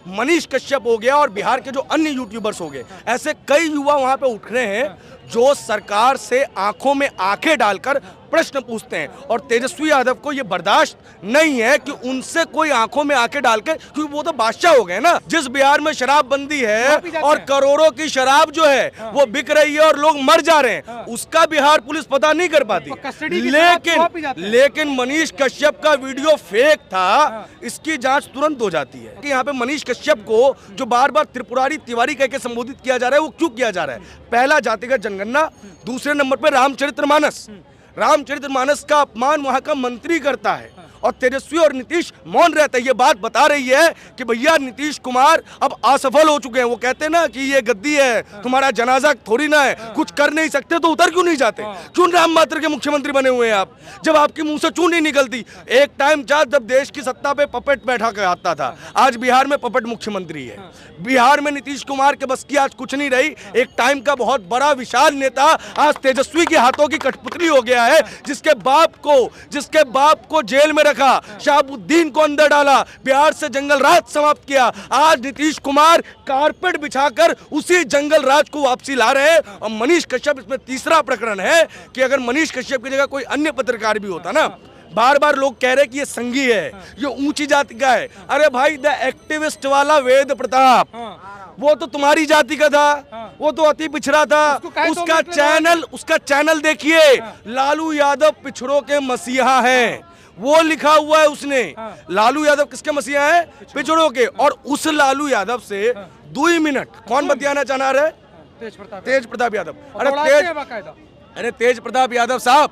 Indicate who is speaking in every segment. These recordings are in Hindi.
Speaker 1: मनीष कश्यप हो गया और बिहार के जो अन्य यूट्यूबर्स हो गए, ऐसे कई युवा वहां पे उठ रहे हैं जो सरकार से आंखों में आंखें डालकर प्रश्न पूछते हैं। और तेजस्वी यादव को यह बर्दाश्त नहीं है कि उनसे कोई आंखों में आंखें डाल के, क्योंकि वो तो बादशाह हो गए ना। जिस बिहार में शराबबंदी है और करोड़ों की शराब जो है वो बिक रही है और लोग मर जा रहे हैं, उसका बिहार पुलिस पता नहीं कर पाती। लेकिन मनीष कश्यप का वीडियो फेक था, इसकी जांच तुरंत हो जाती है। कि यहाँ पे मनीष कश्यप को जो बार बार त्रिपुरारी तिवारी कह के संबोधित किया जा रहा है, वो क्यों किया जा रहा है? पहला जातिगत जनगणना, दूसरे नंबर पे रामचरितमानस। रामचरितमानस का अपमान वहां का मंत्री करता है और तेजस्वी और नीतीश मौन रहता है। ये बात बता रही है कि भैया नीतीश कुमार अब असफल हो चुके हैं। वो कहते हैं ना कि ये गद्दी है, तुम्हारा जनाजा थोड़ी ना है, कुछ कर नहीं सकते तो उधर क्यों नहीं जाते? क्यों राम मात्र के मुख्यमंत्री बने हुए हैं आप, जब आपके मुंह से चूं नहीं निकलती? एक टाइम था जब देश की सत्ता पे पपेट बैठा कर आता था, आज बिहार में पपेट मुख्यमंत्री है। बिहार में नीतीश कुमार के बस की आज कुछ नहीं रही। एक टाइम का बहुत बड़ा विशाल नेता आज तेजस्वी के हाथों की कठपुतली हो गया है, जिसके बाप को जेल में रखा, शहाबुद्दीन को अंदर डाला, बिहार से जंगल राज समाप्त किया। आज नीतीश कुमार कारपेट बिछाकर उसी जंगल राज को वापसी ला रहे हैं। और मनीष कश्यप इसमें तीसरा प्रकरण है कि अगर मनीष कश्यप की जगह कोई अन्य पत्रकार भी होता ना, बार बार लोग कह रहे कि ये संघी है, ये ऊंची जाति का है। अरे भाई, द एक्टिविस्ट वाला वेद प्रताप, वो तो तुम्हारी जाति का था, वो तो अति पिछड़ा था। उसका चैनल देखिए, लालू यादव पिछड़ों के मसीहा है, वो लिखा हुआ है उसने। लालू यादव किसके मसीहा है? पिछड़ों के। और उस लालू यादव से 2 मिनट कौन बतियाना चाह रहा है? तेज प्रताप यादव। अरे तेज प्रताप यादव साहब,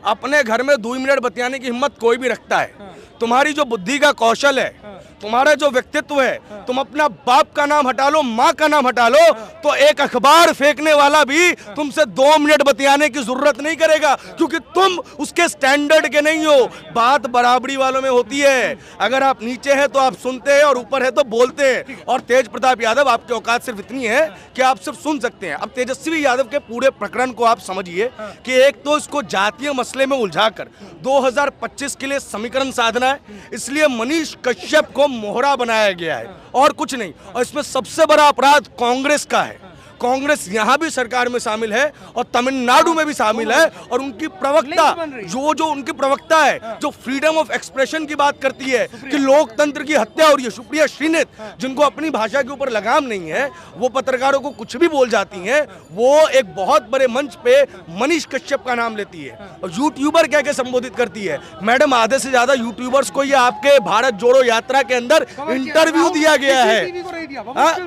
Speaker 1: अपने घर में 2 मिनट बतियाने की हिम्मत कोई भी रखता है। तुम्हारी जो बुद्धि का कौशल है, तुम्हारा जो व्यक्तित्व है, तुम अपना बाप का नाम हटा लो, माँ का नाम हटा लो, तो एक अखबार फेंकने वाला भी तुमसे 2 मिनट बतियाने की जरूरत नहीं करेगा, क्योंकि तुम उसके स्टैंडर्ड के नहीं हो। बात बराबरी वालों में होती है। अगर आप नीचे हैं तो आप सुनते हैं और ऊपर है तो बोलते हैं। और तेज प्रताप यादव, आपकी औकात सिर्फ इतनी है कि आप सिर्फ सुन सकते हैं। अब तेजस्वी यादव के पूरे प्रकरण को आप समझिए कि एक तो इसको जातीय मसले में उलझाकर 2025 के लिए समीकरण साधना है, इसलिए मनीष कश्यप को मोहरा बनाया गया है और कुछ नहीं। और इसमें सबसे बड़ा अपराध कांग्रेस का है। कांग्रेस यहां भी सरकार में शामिल है और तमिलनाडु में भी शामिल है। और उनकी प्रवक्ता जो उनकी प्रवक्ता है, जो फ्रीडम ऑफ एक्सप्रेशन की बात करती है कि लोकतंत्र की हत्या हो रही है, सुप्रिया श्रीनेत, जिनको अपनी भाषा के ऊपर लगाम नहीं है, वो पत्रकारों को कुछ भी बोल जाती हैं। वो एक बहुत बड़े मंच पे मनीष कश्यप का नाम लेती है और यूट्यूबर कह के संबोधित करती है। मैडम, आधे से ज्यादा यूट्यूबर्स को ये आपके भारत जोड़ो यात्रा के अंदर इंटरव्यू दिया गया है,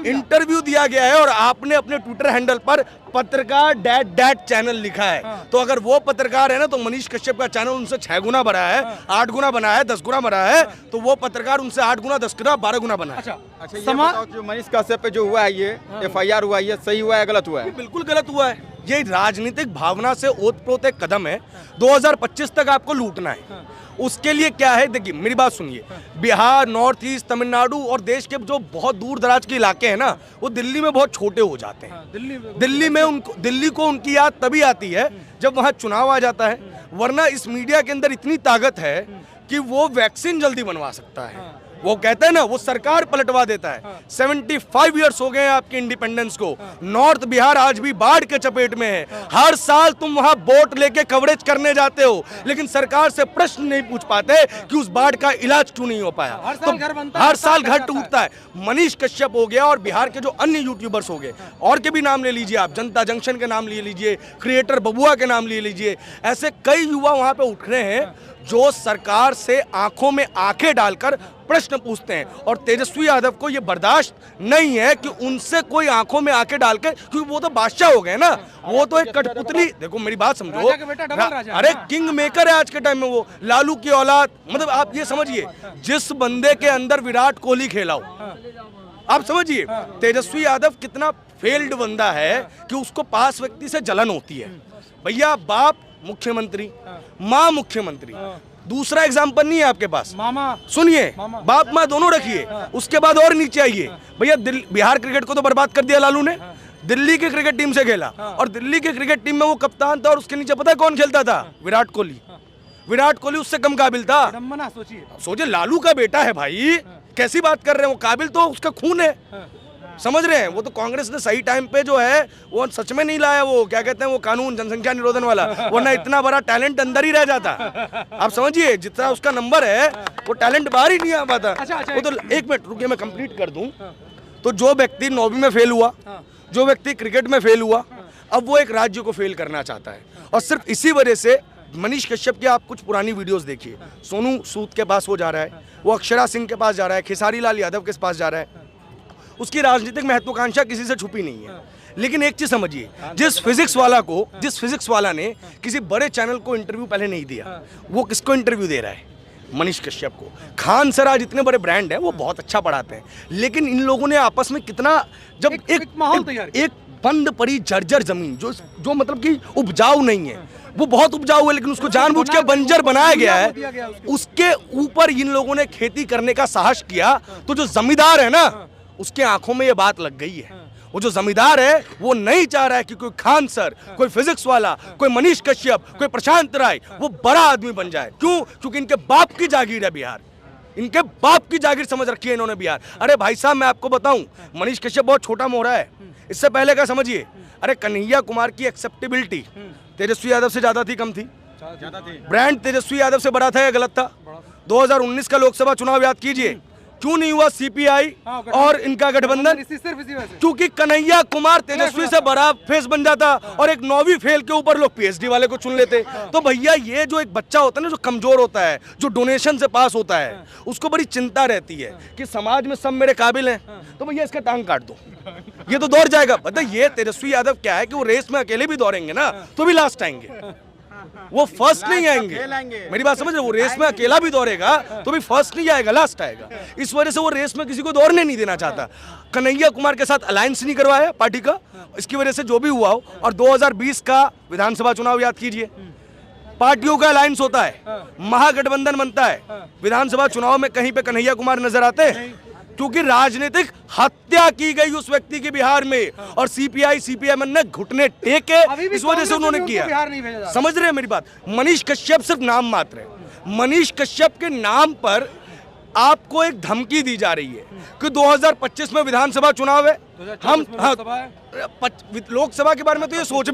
Speaker 1: इंटरव्यू दिया गया है। और आपने अपने ट्विटर हैंडल पर पत्रकार डैट चैनल लिखा है। तो अगर वो पत्रकार है ना, तो मनीष कश्यप का चैनल उनसे 6 गुना बड़ा है, 8 गुना बना है, 10 गुना बड़ा है। तो वो पत्रकार उनसे 8 गुना, 10 गुना, 12 गुना बना है।
Speaker 2: अच्छा, ये बताओ, जो मनीष कश्यप पे जो हुआ है, ये FIR हुआ है, ये सही हुआ है गलत हुआ है?
Speaker 1: बिल्कुल गलत हुआ है। ये राजनीतिक भावना से ओतप्रोत एक कदम है। 2025 तक आपको लूटना है। उसके लिए क्या है, देखिए मेरी बात सुनिए, बिहार, नॉर्थ ईस्ट, तमिलनाडु और देश के जो बहुत दूर दराज के इलाके हैं ना, वो दिल्ली में बहुत छोटे हो जाते हैं। दिल्ली को उनकी याद तभी आती है जब वहाँ चुनाव आ जाता है। वरना इस मीडिया के अंदर इतनी ताकत है कि वो वैक्सीन जल्दी बनवा सकता है। वो कहते हैं ना, वो सरकार पलटवा देता है। 75 ईयर्स हो गए हैं आपके इंडिपेंडेंस को। नॉर्थ बिहार आज भी बाढ़ के चपेट में है। हर साल तुम वहां बोट लेके कवरेज करने जाते हो, लेकिन सरकार से प्रश्न नहीं पूछ पाते कि उस बाढ़ का इलाज क्यों नहीं हो पाया। हर साल घर टूटता है। मनीष कश्यप हो गया और बिहार के जो अन्य यूट्यूबर्स हो गए, और के भी नाम ले लीजिए आप, जनता जंक्शन के नाम ले लीजिए, क्रिएटर बबुआ के नाम ले लीजिए, ऐसे कई युवा वहां पे उठ रहे हैं जो सरकार से आंखों में आंखें डालकर प्रश्न पूछते हैं। और तेजस्वी यादव को यह बर्दाश्त नहीं है कि उनसे कोई आंखों में आंखें डाल के, क्योंकि वो तो बादशाह हो गए ना, वो तो एक कठपुतली। देखो मेरी बात समझो, अरे किंग मेकर है आज के टाइम में वो, लालू की औलाद। मतलब आप ये समझिए, जिस बंदे के अंदर विराट कोहली खेला हो, आप समझिए तेजस्वी यादव कितना फेल्ड बंदा है कि उसको पास व्यक्ति से जलन होती है। भैया, बाप मुख्यमंत्री, माँ मुख्यमंत्री, दूसरा एग्जाम्पल नहीं है आपके पास। मामा सुनिए, बाप माँ दोनों रखिए, उसके बाद और नीचे आइए। भैया, बिहार क्रिकेट को तो बर्बाद कर दिया लालू ने। दिल्ली की क्रिकेट टीम से खेला और दिल्ली की क्रिकेट टीम में वो कप्तान था और उसके नीचे पता है कौन खेलता था? विराट कोहली। विराट कोहली उससे कम काबिल था। सोचिए, लालू का बेटा है भाई, कैसी बात कर रहे हैं, वो काबिल तो उसका खून है, समझ रहे हैं। वो तो कांग्रेस ने सही टाइम पे जो है वो सच में नहीं लाया, वो क्या कहते हैं वो कानून जनसंख्या निरोधन वाला, वरना इतना बड़ा टैलेंट अंदर ही रह जाता। आप समझिए जितना उसका नंबर है वो टैलेंट बाहर ही नहीं आ पाता। वो तो एक मिनट रुकिए मैं कंप्लीट कर दूं। तो जो व्यक्ति 9वीं में फेल हुआ, जो व्यक्ति क्रिकेट में फेल हुआ, अब वो एक राज्य को फेल करना चाहता है। और सिर्फ इसी वजह से मनीष कश्यप की आप कुछ पुरानी वीडियोस देखिए, सोनू सूद के पास वो जा रहा है, वो अक्षरा सिंह के पास जा रहा है, खेसारी लाल यादव के पास जा रहा है। उसकी राजनीतिक महत्वाकांक्षा किसी से छुपी नहीं है। लेकिन एक चीज समझिए, जिस फिजिक्स वाला ने किसी बड़े चैनल को इंटरव्यू पहले नहीं दिया, वो किसको इंटरव्यू दे रहा है? मनीष कश्यप को। खान सर आज इतने बड़े ब्रांड है, वो बहुत अच्छा पढ़ाते हैं, लेकिन इन लोगों ने आपस में कितना जब एक बंद पड़ी जर्जर जमीन जो मतलब कि उपजाऊ नहीं है, वो बहुत उपजाऊ है लेकिन उसको जानबूझ के बंजर बनाया गया है, उसके ऊपर इन लोगों ने खेती करने का साहस किया। तो जो जमींदार है ना, उसके आंखों में ये बात लग गई है। वो जो जमींदार है वो नहीं चाह रहा है कि कोई खान सर, कोई फिजिक्स वाला, कोई मनीष कश्यप, कोई प्रशांत राय वो बड़ा आदमी बन जाए। क्यों? क्योंकि इनके बाप की जागीर है बिहार, इनके बाप की जागीर समझ रखी है इन्होंने बिहार। अरे भाई साहब मैं आपको बताऊं, मनीष कश्यप बहुत छोटा मोहरा है। इससे पहले का समझिए, अरे कन्हैया कुमार की एक्सेप्टेबिलिटी तेजस्वी यादव से ज्यादा थी, कम थी? ब्रांड तेजस्वी यादव से बड़ा था या गलत था? 2019 का लोकसभा चुनाव याद कीजिए, क्यों नहीं हुआ सीपीआई और इनका गठबंधन? क्योंकि कन्हैया कुमार तेजस्वी से बड़ा फेस बन जाता और एक 9वीं फेल के ऊपर लोग पीएचडी वाले को चुन लेते। तो भैया ये जो एक बच्चा होता है ना, जो कमजोर होता है, जो डोनेशन से पास होता है, उसको बड़ी चिंता रहती है कि समाज में सब मेरे काबिल हैं, तो भैया इसका टांग काट दो, ये तो दौड़ जाएगा। पता ये तेजस्वी यादव क्या है कि वो रेस में अकेले भी दौड़ेंगे ना तो भी लास्ट आएंगे, वो फर्स्ट नहीं आएंगे। मेरी बात समझ रहे? वो रेस में अकेला भी दौड़ेगा तो भी फर्स्ट नहीं आएगा, लास्ट आएगा। इस वजह से वो रेस में किसी को दौड़ने नहीं देना चाहता। कन्हैया कुमार के साथ अलायंस नहीं करवाया पार्टी का, इसकी वजह से जो भी हुआ हो। और 2020 का विधानसभा चुनाव याद कीजिए, पार्टियों का अलायंस होता है, महागठबंधन बनता है, विधानसभा चुनाव में कहीं पे कन्हैया कुमार नजर आते हैं? क्योंकि राजनीतिक हत्या की गई उस व्यक्ति की बिहार में, और सीपीआई सीपीएम ने घुटने टेके, इस वजह से उन्होंने किया। समझ रहे हैं मेरी बात? मनीष कश्यप सिर्फ नाम मात्र है। मनीष कश्यप के नाम पर आपको एक धमकी दी जा रही है कि 2025 में विधानसभा चुनाव है, हम लोकसभा के बारे में तो ये सोच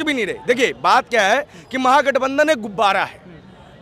Speaker 1: भी नहीं रहे, देखिए बात क्या है कि महागठबंधन एक गुब्बारा है,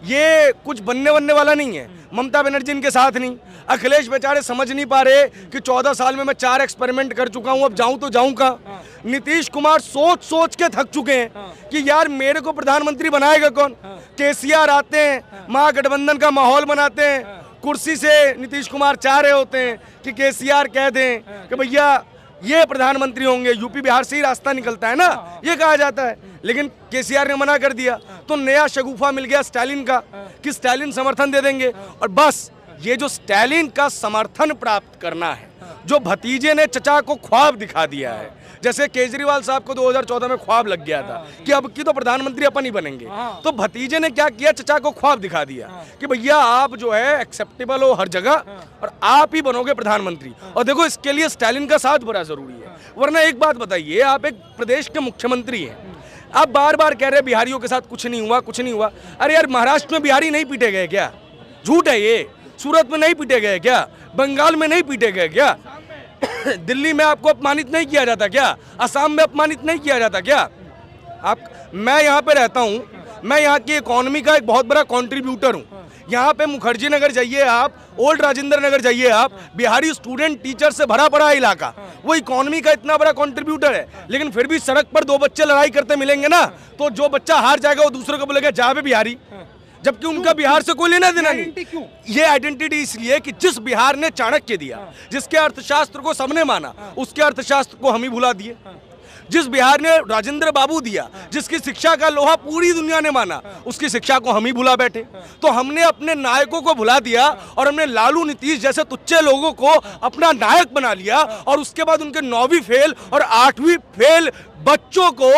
Speaker 1: ये कुछ बनने वाला नहीं है। ममता बनर्जी इनके साथ नहीं, अखिलेश बेचारे समझ नहीं पा रहे कि 14 साल में मैं 4 एक्सपेरिमेंट कर चुका हूं, अब जाऊं तो जाऊं कहां। नीतीश कुमार सोच के थक चुके हैं कि यार मेरे को प्रधानमंत्री बनाएगा कौन। केसीआर आते हैं, महागठबंधन का माहौल बनाते हैं, कुर्सी से नीतीश कुमार चाह रहे होते हैं कि केसीआर कह दें कि भैया ये प्रधानमंत्री होंगे, यूपी बिहार से ही रास्ता निकलता है ना, ये कहा जाता है। लेकिन केसीआर ने मना कर दिया, तो नया शगुफा मिल गया स्टालिन का कि स्टालिन समर्थन दे देंगे। और बस ये जो स्टालिन का समर्थन प्राप्त करना है, जो भतीजे ने चचा को ख्वाब दिखा दिया है, जैसे केजरीवाल साहब को 2014 में ख्वाब लग गया था कि अब की तो प्रधानमंत्री अपन ही बनेंगे, तो भतीजे ने क्या किया, चचा को ख्वाब दिखा दिया कि भैया आप जो है एक्सेप्टेबल हो हर जगह और आप ही बनोगे प्रधानमंत्री। और देखो इसके लिए स्टालिन का साथ बड़ा जरूरी है। वरना एक बात बताइए, आप एक प्रदेश के मुख्यमंत्री हैं, आप बार बार कह रहे हैं बिहारियों के साथ कुछ नहीं हुआ। अरे यार महाराष्ट्र में बिहारी नहीं पीटे गए क्या? झूठ है ये। सूरत में नहीं पीटे गए क्या? बंगाल में नहीं पीटे गए क्या? दिल्ली में आपको अपमानित नहीं किया जाता क्या? असम में अपमानित नहीं किया जाता क्या? मैं यहाँ पे रहता हूँ, मैं यहाँ की इकोनॉमी का एक बहुत बड़ा कंट्रीब्यूटर हूँ। यहाँ पे मुखर्जी नगर जाइए आप, ओल्ड राजेंद्र नगर जाइए आप, बिहारी स्टूडेंट टीचर से भरा पड़ा इलाका, वो इकोनॉमी का इतना बड़ा कंट्रीब्यूटर है। लेकिन फिर भी सड़क पर 2 बच्चे लड़ाई करते मिलेंगे ना, तो जो बच्चा हार जाएगा वो दूसरे को बोलेगा जा बे बिहारी, जबकि उनका बिहार से कोई लेना देना नहीं। ये आइडेंटिटी इसलिए कि जिस बिहार ने चाणक्य दिया, जिसके अर्थशास्त्र को सबने माना, उसके अर्थशास्त्र को हम ही भुला दिए। जिस बिहार ने राजेंद्र बाबू दिया, जिसकी शिक्षा का लोहा पूरी दुनिया ने माना, उसकी शिक्षा को हम ही भुला बैठे। तो हमने अपने नायकों को भुला दिया और हमने लालू नीतीश जैसे तुच्चे लोगों को अपना नायक बना लिया, और उसके बाद उनके 9वीं फेल और 8वीं फेल बच्चों को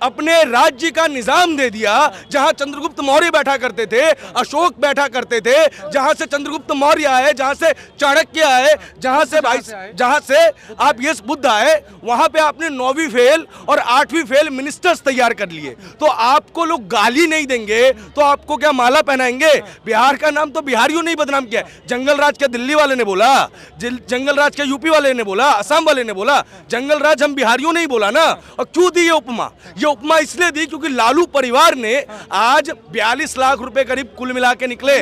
Speaker 1: अपने राज्य का निजाम दे दिया। जहां चंद्रगुप्त मौर्य बैठा करते थे, अशोक बैठा करते थे, जहां से चंद्रगुप्त मौर्य आए, जहां से चाणक्य आए, जहां से आप ये बुद्ध आए, वहां पे आपने 9वीं फेल और 8वीं फेल मिनिस्टर्स तैयार कर लिए। तो आपको लोग गाली नहीं देंगे तो आपको क्या माला पहनाएंगे? बिहार का नाम तो बिहारियों ने ही बदनाम किया। जंगल राज क्या दिल्ली वाले ने बोला? जंगल राज क्या यूपी वाले ने बोला? असम वाले ने बोला? जंगल राज हम बिहारियों ने ही बोला ना। और क्यों दी ये उपमा? ये उपमा इसलिए दी क्योंकि लालू परिवार ने आज 42 लाख रुपए करीब कुल मिला के निकले।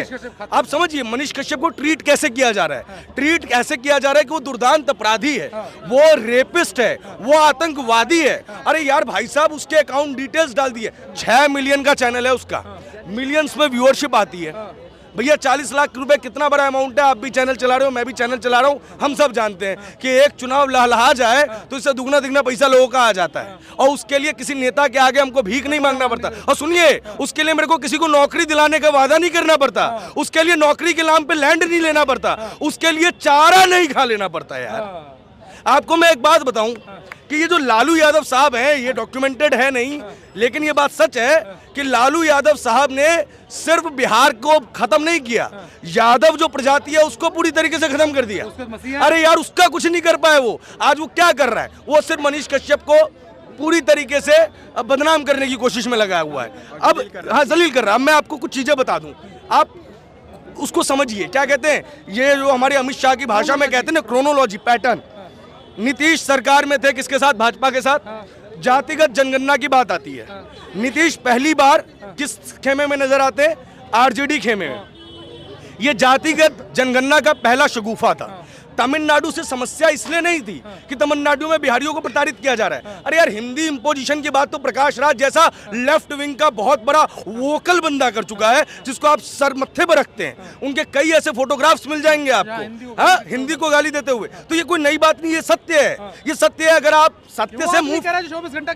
Speaker 1: आप समझिए मनीष कश्यप को ट्रीट कैसे किया जा रहा है। ट्रीट ऐसे किया जा रहा है कि वो दुर्दांत अपराधी है, वो रेपिस्ट है, वो आतंकवादी है। अरे यार भाई साहब, उसके अकाउंट डिटेल्स डाल दिए। 6 मिलियन का चैनल है उसका, मिलियंस में व्यूअरशिप आती है। भैया 40 लाख रुपए कितना बड़ा अमाउंट है। आप भी चैनल चला रहे हो, मैं भी चैनल चला रहा हूं। हम सब जानते हैं कि एक चुनाव लहलहा जाए तो इससे दुगना तिगना पैसा लोगों का आ जाता है। और उसके लिए किसी नेता के आगे हमको भीख नहीं मांगना पड़ता। और सुनिए, उसके लिए मेरे को किसी को नौकरी दिलाने का वादा नहीं करना पड़ता। उसके लिए नौकरी के नाम पे लैंड नहीं लेना पड़ता। उसके लिए चारा नहीं खा लेना पड़ता यार। आपको मैं एक बात बताऊं कि ये जो लालू यादव साहब हैं, ये डॉक्यूमेंटेड है नहीं, लेकिन ये बात सच है कि लालू यादव साहब ने सिर्फ बिहार को खत्म नहीं किया, यादव जो प्रजाति है उसको पूरी तरीके से खत्म कर दिया। अरे यार, उसका कुछ नहीं कर पाए वो। आज वो क्या कर रहा है? वो सिर्फ मनीष कश्यप को पूरी तरीके से बदनाम करने की कोशिश में लगा हुआ है। अब हाँ, जलील कर रहा है। मैं आपको कुछ चीजें बता दूं, आप उसको समझिए। क्या कहते हैं ये जो हमारे अमित शाह की भाषा में कहते हैं ना, क्रोनोलॉजी, पैटर्न। नीतीश सरकार में थे, किसके साथ? भाजपा के साथ। जातिगत जनगणना की बात आती है, नीतीश पहली बार किस खेमे में नजर आते हैं? आरजेडी खेमे में। ये जातिगत जनगणना का पहला शगुफा था। तमिलनाडु से समस्या इसलिए नहीं थी कि तमिलनाडु में बिहारियों को प्रताड़ित किया जा रहा है। अरे यार, हिंदी इंपोजिशन की बात तो प्रकाश राज जैसा लेफ्ट विंग का बहुत बड़ा वोकल बंदा कर चुका है, जिसको आप सर मत्थे पर रखते हैं। उनके कई ऐसे फोटोग्राफ्स मिल जाएंगे आपको, हाँ, हिंदी को गाली देते हुए। तो ये कोई नई बात नहीं, ये सत्य है। ये सत्य है। अगर आप सत्य से मुंह,
Speaker 3: 24 घंटा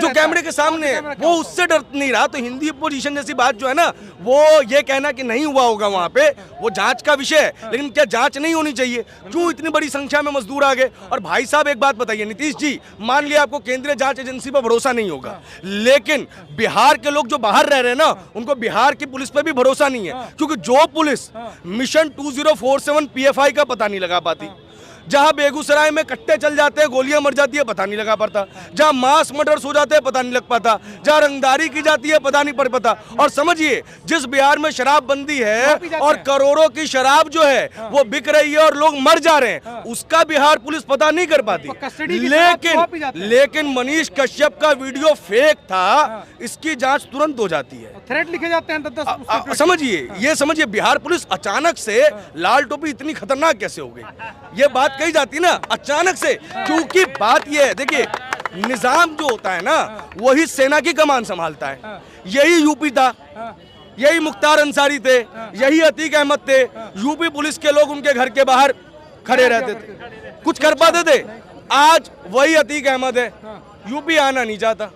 Speaker 3: जो
Speaker 1: कैमरे के सामने वो उससे डर नहीं रहा, तो हिंदी इंपोजिशन जैसी बात जो है ना, वो ये कहना कि नहीं हुआ होगा वहां पे, वो जांच का विषय है। लेकिन क्या जांच नहीं होनी चाहिए? क्यों इतनी बड़ी संख्या में मजदूर आ गए? और भाई साहब एक बात बताइए नीतीश जी, मान लिया आपको केंद्रीय जांच एजेंसी पर भरोसा नहीं होगा, लेकिन बिहार के लोग जो बाहर रह रहे हैं ना, उनको बिहार की पुलिस पे भी भरोसा नहीं है। क्योंकि जो पुलिस मिशन 2047 PFI का पता नहीं लगा पाती, जहां बेगूसराय में कट्टे चल जाते हैं, गोलियां मर जाती है, पता नहीं लगा पाता, जहां मास मर्डर्स हो जाते हैं, पता नहीं लग पाता, जहां रंगदारी की जाती है, पता नहीं पड़ पाता। और समझिए, जिस बिहार में शराबबंदी है और करोड़ों की शराब जो है वो बिक रही है और लोग मर जा रहे हैं, उसका बिहार पुलिस पता नहीं कर पाती। लेकिन मनीष कश्यप का वीडियो फेक था, इसकी जांच तुरंत हो जाती है।
Speaker 3: थ्रेट लिखे जाते हैं।
Speaker 1: समझिए, ये समझिए, बिहार पुलिस अचानक से लाल टोपी इतनी खतरनाक कैसे हो गई? ये बात कही जाती ना अचानक से, क्योंकि बात ये है, देखिए, निजाम जो होता है ना, वही सेना की कमान संभालता है। यही यूपी था, यही मुख्तार अंसारी थे, यही अतीक अहमद थे। यूपी पुलिस के लोग उनके घर के बाहर खड़े रहते थे, कुछ कर पाते थे। आज वही अतीक अहमद है, यूपी आना नहीं चाहता।